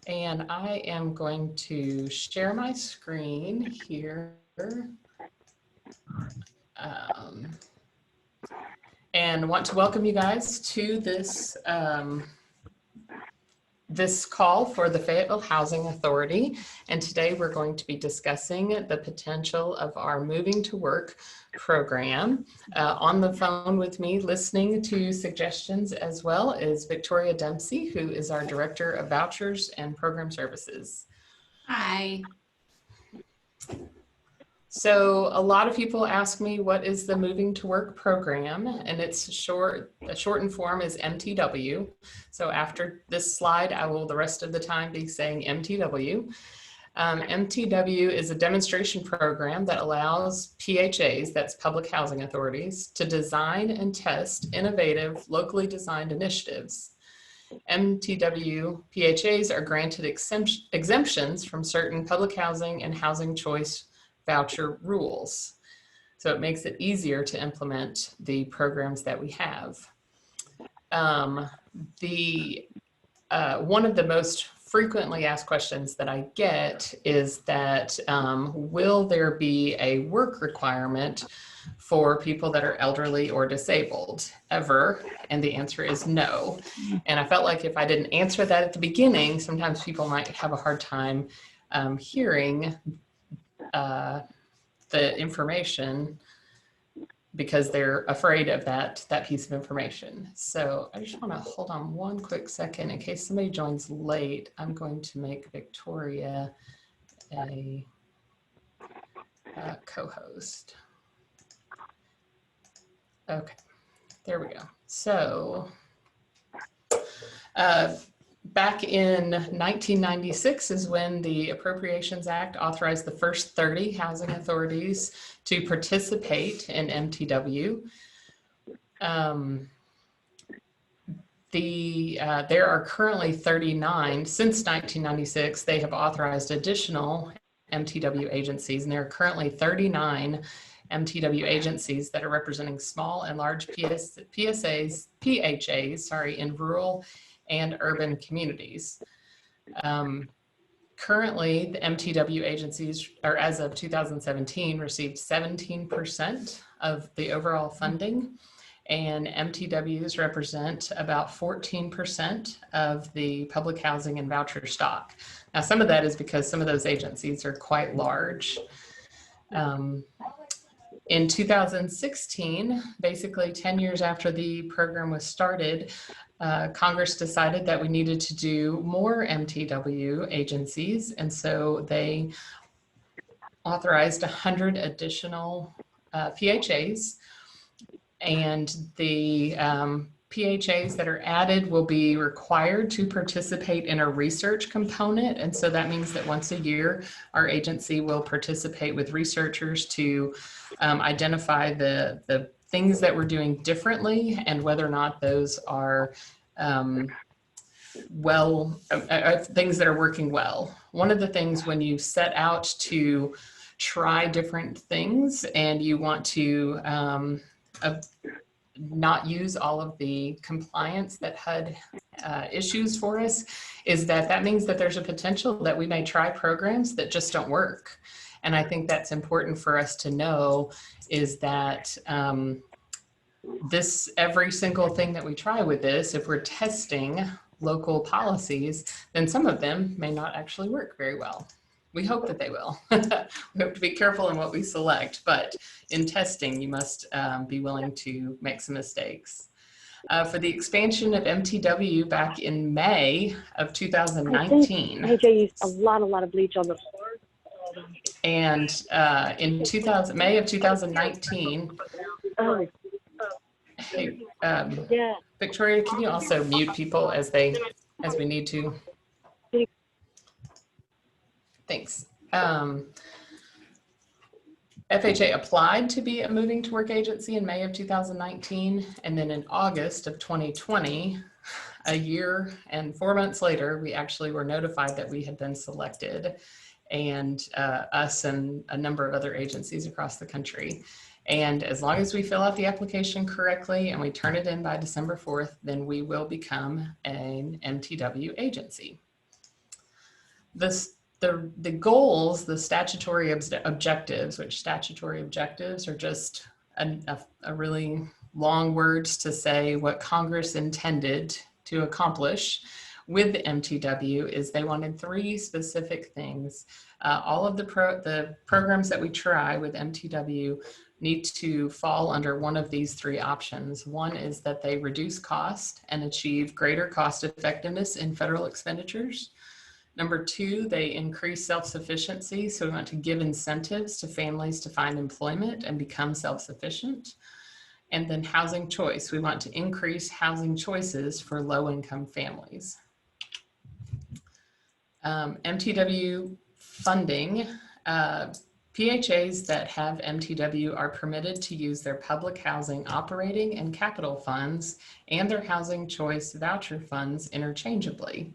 And I am going to share my screen here. And want to welcome you guys to this this call for the Fayetteville Housing Authority. And today we're going to be discussing the potential of our Moving to Work program. On the phone with me, listening to suggestions as well, is Victoria Dempsey, who is our Director of Vouchers and Program Services. Hi. So a lot of people ask me, what is the Moving to Work program? And it's the shortened form is MTW. So after this slide, I will the rest of the time be saying MTW. MTW is a demonstration program that allows PHAs, that's public housing authorities, to design and test innovative, locally designed initiatives. MTW PHAs are granted exemptions from certain public housing and housing choice voucher rules. So it makes it easier to implement the programs that we have. One of the most frequently asked questions that I get is that will there be a work requirement for people that are elderly or disabled ever? And the answer is no. And I felt like if I didn't answer that at the beginning, sometimes people might have a hard time hearing the information because they're afraid of that piece of information. So I just want to hold on one quick second in case somebody joins late. I'm going to make Victoria a co-host. Okay, there we go. So back in 1996 is when the Appropriations Act authorized the first 30 housing authorities to participate in MTW. There are currently 39. Since 1996, they have authorized additional MTW agencies, and there are currently 39 MTW agencies that are representing small and large PHAs, in rural and urban communities. Currently, the MTW agencies, or as of 2017, received 17% of the overall funding, and MTWs represent about 14% of the public housing and voucher stock. Now, some of that is because some of those agencies are quite large. In 2016, basically 10 years after the program was started, Congress decided that we needed to do more MTW agencies, and so they authorized 100 additional PHAs, and the PHAs that are added will be required to participate in a research component, and so that means that once a year, our agency will participate with researchers to identify the things that we're doing differently and whether or not those are things that are working well. One of the things when you set out to try different things and you want to not use all of the compliance that HUD issues for us, is that means that there's a potential that we may try programs that just don't work. And I think that's important for us to know, is that every single thing that we try with this, if we're testing local policies, then some of them may not actually work very well. We hope that they will. We hope to be careful in what we select, but in testing, you must be willing to make some mistakes. For the expansion of MTW back in May of 2019. AJ used a lot of bleach on the floor. And in May of 2019, hey, yeah. Victoria, can you also mute people as we need to? Thanks. FHA applied to be a Moving to Work agency in May of 2019, and then in August of 2020, a year and 4 months later, we actually were notified that we had been selected, and us and a number of other agencies across the country. And as long as we fill out the application correctly and we turn it in by December 4th, then we will become an MTW agency. The goals, the statutory objectives, which statutory objectives are just a really long words to say what Congress intended to accomplish with the MTW, is they wanted 3 specific things. All of the programs that we try with MTW need to fall under one of these 3 options. One is that they reduce cost and achieve greater cost effectiveness in federal expenditures. Number 2, they increase self-sufficiency. So we want to give incentives to families to find employment and become self-sufficient. And then housing choice. We want to increase housing choices for low-income families. MTW funding. PHAs that have MTW are permitted to use their public housing operating and capital funds and their housing choice voucher funds interchangeably.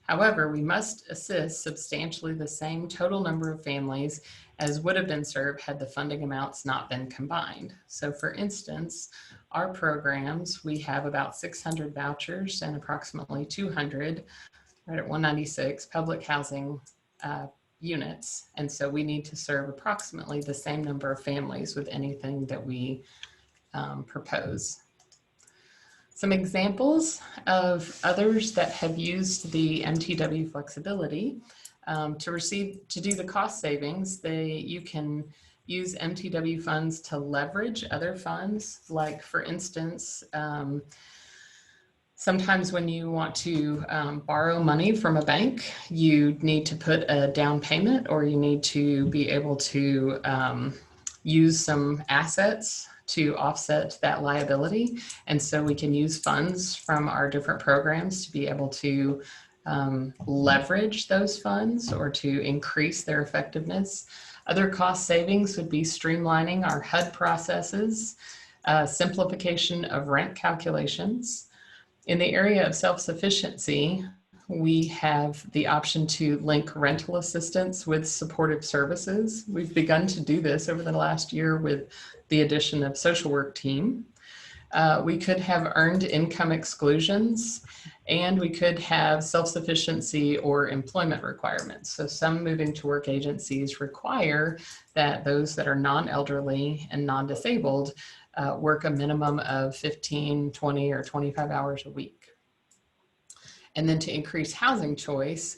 However, we must assist substantially the same total number of families as would have been served had the funding amounts not been combined. So for instance, our programs, we have about 600 vouchers and approximately 200, right at 196, public housing units. And so we need to serve approximately the same number of families with anything that we propose. Some examples of others that have used the MTW flexibility to do the cost savings. You can use MTW funds to leverage other funds. Like for instance, sometimes when you want to borrow money from a bank, you need to put a down payment, or you need to be able to use some assets to offset that liability. And so we can use funds from our different programs to be able to leverage those funds or to increase their effectiveness. Other cost savings would be streamlining our HUD processes, simplification of rent calculations. In the area of self-sufficiency, we have the option to link rental assistance with supportive services. We've begun to do this over the last year with the addition of social work team. We could have earned income exclusions, and we could have self-sufficiency or employment requirements. So some moving to work agencies require that those that are non-elderly and non-disabled work a minimum of 15, 20, or 25 hours a week. And then to increase housing choice,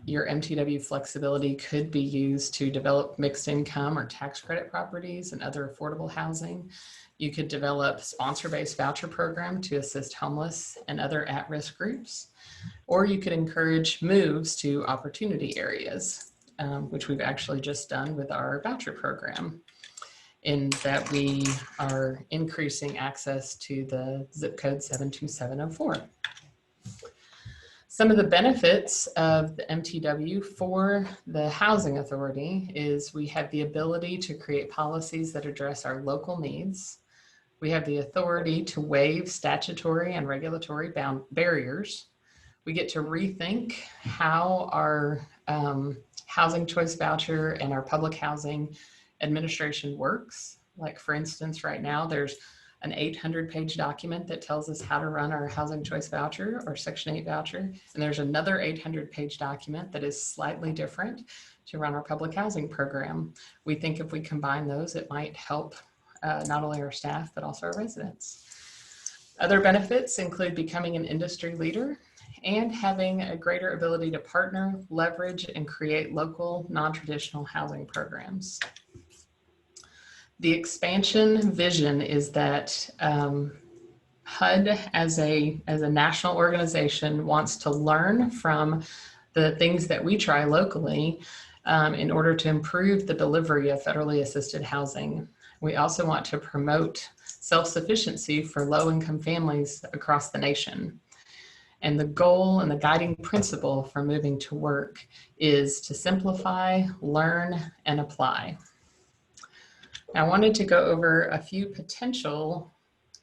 your MTW flexibility could be used to develop mixed income or tax credit properties and other affordable housing. You could develop sponsor-based voucher program to assist homeless and other at-risk groups, or you could encourage moves to opportunity areas, which we've actually just done with our voucher program, in that we are increasing access to the zip code 72704. Some of the benefits of the MTW for the Housing Authority is we have the ability to create policies that address our local needs. We have the authority to waive statutory and regulatory barriers. We get to rethink how our housing choice voucher and our public housing administration works. Like for instance, right now there's an 800-page document that tells us how to run our housing choice voucher or Section 8 voucher. And there's another 800-page document that is slightly different to run our public housing program. We think if we combine those, it might help not only our staff, but also our residents. Other benefits include becoming an industry leader and having a greater ability to partner, leverage, and create local non-traditional housing programs. The expansion vision is that HUD as a national organization wants to learn from the things that we try locally in order to improve the delivery of federally assisted housing. We also want to promote self-sufficiency for low-income families across the nation. And the goal and the guiding principle for moving to work is to simplify, learn, and apply. I wanted to go over a few potential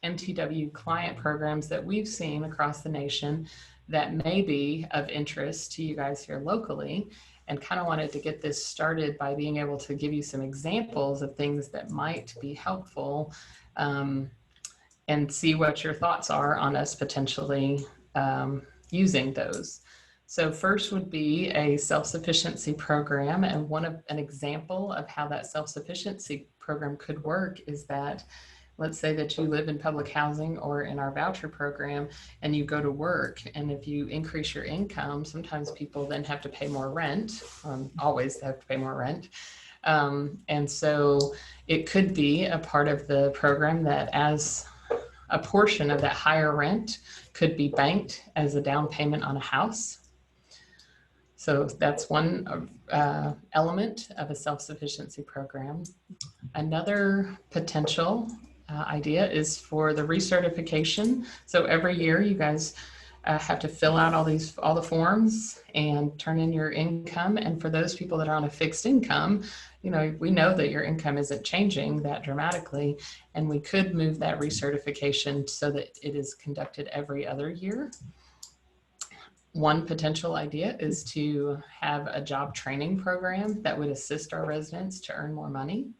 MTW client programs that we've seen across the nation that may be of interest to you guys here locally, and kind of wanted to get this started by being able to give you some examples of things that might be helpful and see what your thoughts are on us potentially using those. So first would be a self-sufficiency program, and an example of how that self-sufficiency program could work is that, let's say that you live in public housing or in our voucher program and you go to work, and if you increase your income, sometimes people then have to pay more rent, always have to pay more rent. And so it could be a part of the program that as a portion of that higher rent could be banked as a down payment on a house. So that's one element of a self-sufficiency program. Another potential idea is for the recertification. So every year you guys have to fill out all the forms and turn in your income. And for those people that are on a fixed income, we know that your income isn't changing that dramatically, and we could move that recertification so that it is conducted every other year. One potential idea is to have a job training program that would assist our residents to earn more money.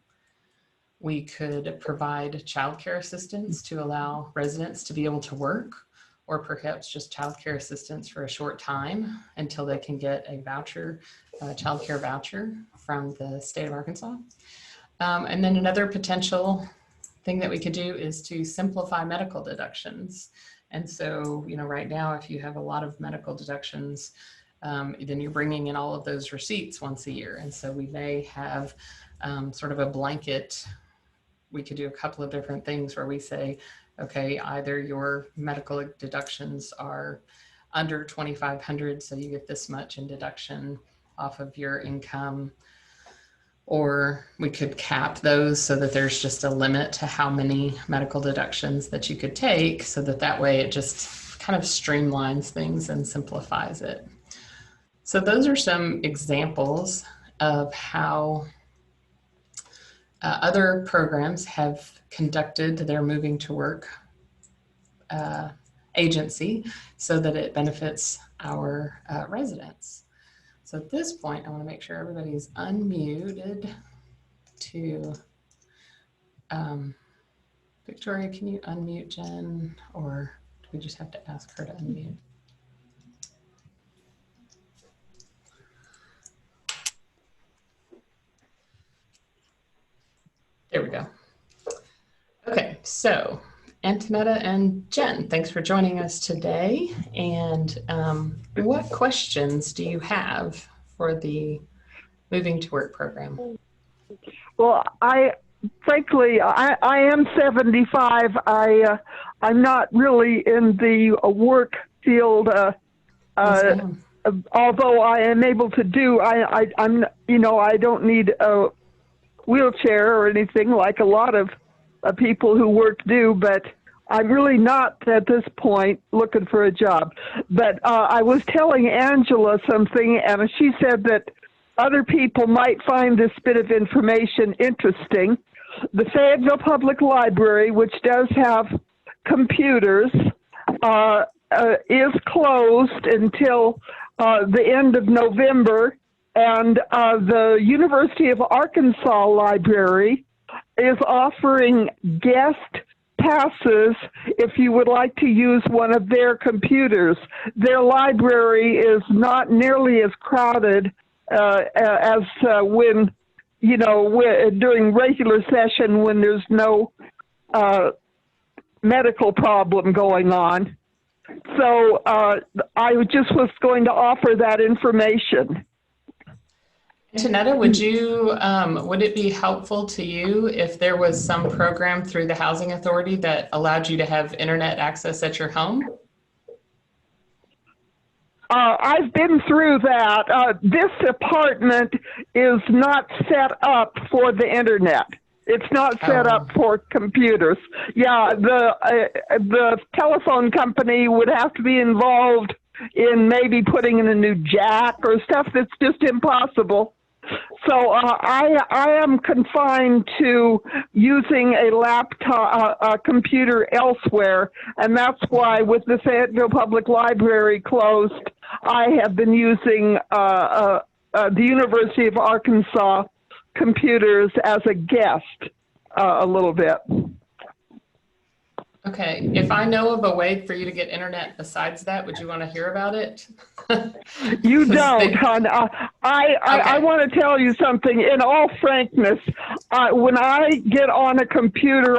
We could provide childcare assistance to allow residents to be able to work, or perhaps just childcare assistance for a short time until they can get a voucher, childcare voucher from the state of Arkansas. And then another potential thing that we could do is to simplify medical deductions. And so, right now, if you have a lot of medical deductions, then you're bringing in all of those receipts once a year. And so we may have sort of a blanket. We could do a couple of different things where we say, okay, either your medical deductions are under $2,500, so you get this much in deduction off of your income, or we could cap those so that there's just a limit to how many medical deductions that you could take, so that way it just kind of streamlines things and simplifies it. So those are some examples of how other programs have conducted their moving to work agency so that it benefits our residents. So at this point, I want to make sure everybody's unmuted to, Victoria, can you unmute Jen, or do we just have to ask her to unmute? There we go. Okay, so Antonetta and Jen, thanks for joining us today. And what questions do you have for the Moving to Work program? Well, frankly, I am 75. I'm not really in the work field. Although I am able to do, I'm I don't need a wheelchair or anything like a lot of people who work do, but I'm really not at this point looking for a job. But I was telling Angela something, and she said that other people might find this bit of information interesting. The Fayetteville Public Library, which does have computers, is closed until the end of November, and the University of Arkansas Library is offering guest passes if you would like to use one of their computers. Their library is not nearly as crowded as when, during regular session when there's no medical problem going on. So I just was going to offer that information. Antonetta, would it be helpful to you if there was some program through the Housing Authority that allowed you to have internet access at your home? I've been through that. This apartment is not set up for the internet. It's not set up for computers. Yeah, the telephone company would have to be involved in maybe putting in a new jack or stuff that's just impossible. So I am confined to using a laptop, a computer elsewhere, and that's why with the Fayetteville Public Library closed, I have been using the University of Arkansas computers as a guest a little bit. Okay, if I know of a way for you to get internet besides that, would you want to hear about it? You 'Cause don't, they- hon. I Okay. want to tell you something. In all frankness, when I get on a computer,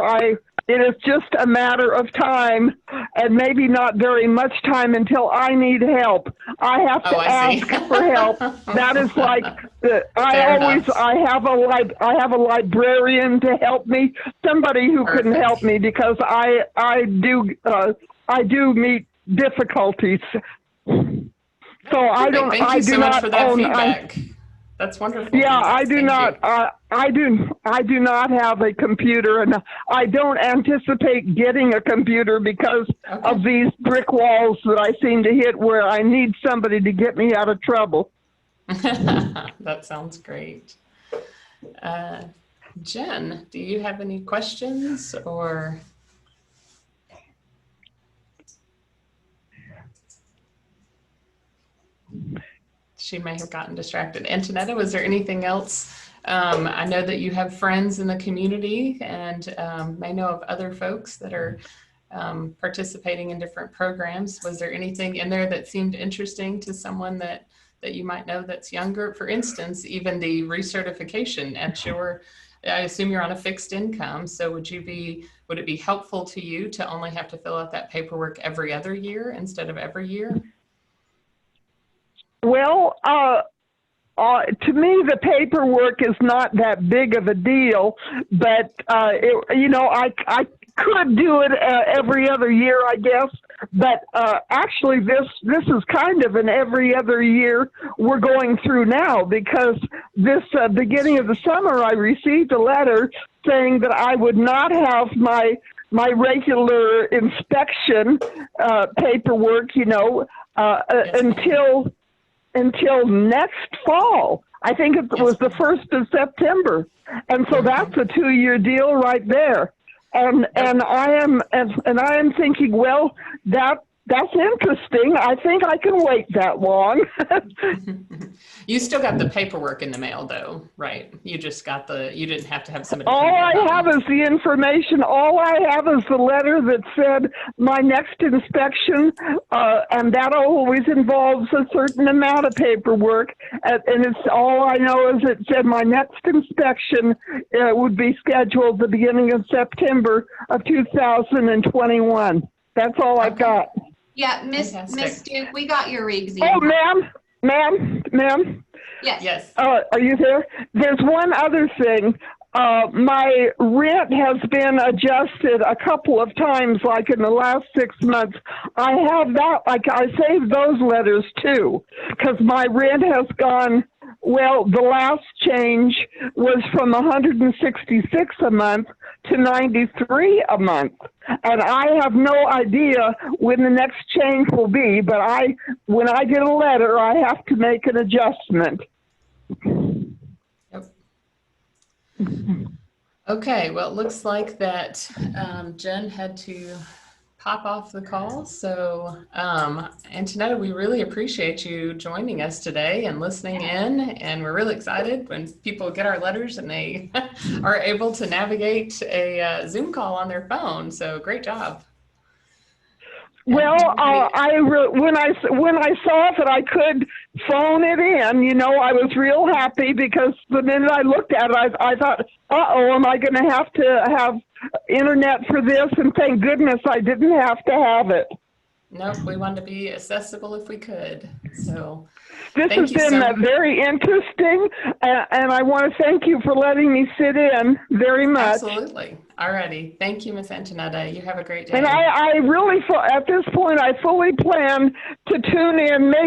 it is just a matter of time, and maybe not very much time until I need help. I have to Oh, I see. ask for help. That is like Fair enough. I have a librarian to help me, somebody who can Perfect. help me because I do meet difficulties. So I Perfect. don't. Thank I you do so much not for that own. feedback. That's wonderful. Yeah, I feedback. do Thank not. you. I do not have a computer, and I don't anticipate getting a computer because Okay. of these brick walls that I seem to hit, where I need somebody to get me out of trouble. That sounds great. Jen, do you have any questions or? She may have gotten distracted. Antonetta, was there anything else? I know that you have friends in the community and may know of other folks that are participating in different programs. Was there anything in there that seemed interesting to someone that you might know that's younger? For instance, even the recertification at your, I assume you're on a fixed income. So would it be helpful to you to only have to fill out that paperwork every other year instead of every year? Well, to me, the paperwork is not that big of a deal, but I could do it every other year, I guess. But actually, this is kind of an every other year we're going through now, because this beginning of the summer, I received a letter saying that I would not have my regular inspection paperwork, until next fall. I think it was the 1st of September. And so that's a 2-year deal right there. And I am thinking, well, that's interesting. I think I can wait that long. You still got the paperwork in the mail though, right? You just got you didn't have to have somebody. All I have is the information. All I have is the letter that said my next inspection, and that always involves a certain amount of paperwork. And it's all I know is it said my next inspection would be scheduled the beginning of September of 2021. That's all I've got. Yeah, Miss Fantastic. Duke, we got your rigs in. Oh, ma'am. Yes. Yes. Are you there? There's one other thing. My rent has been adjusted a couple of times, like in the last 6 months. I have that, I saved those letters too, because my rent has gone, well, the last change was from 166 a month to 93 a month. And I have no idea when the next change will be, but when I get a letter, I have to make an adjustment. Yep. Okay, well, it looks like that Jen had to pop off the call. So Antonetta, we really appreciate you joining us today and listening in. And we're really excited when people get our letters and they are able to navigate a Zoom call on their phone. So great job. Well, when I saw that I could phone it in, I was real happy, because the minute I looked at it, I thought, am I going to have internet for this? And thank goodness I didn't have to have it. Nope, we wanted to be accessible if we could. So this has been very interesting, and I want to thank you for letting me sit in very much. Absolutely. Alrighty. Thank you, Miss Antonetta. You have a great day. And I really, at this point, I fully plan to tune in maybe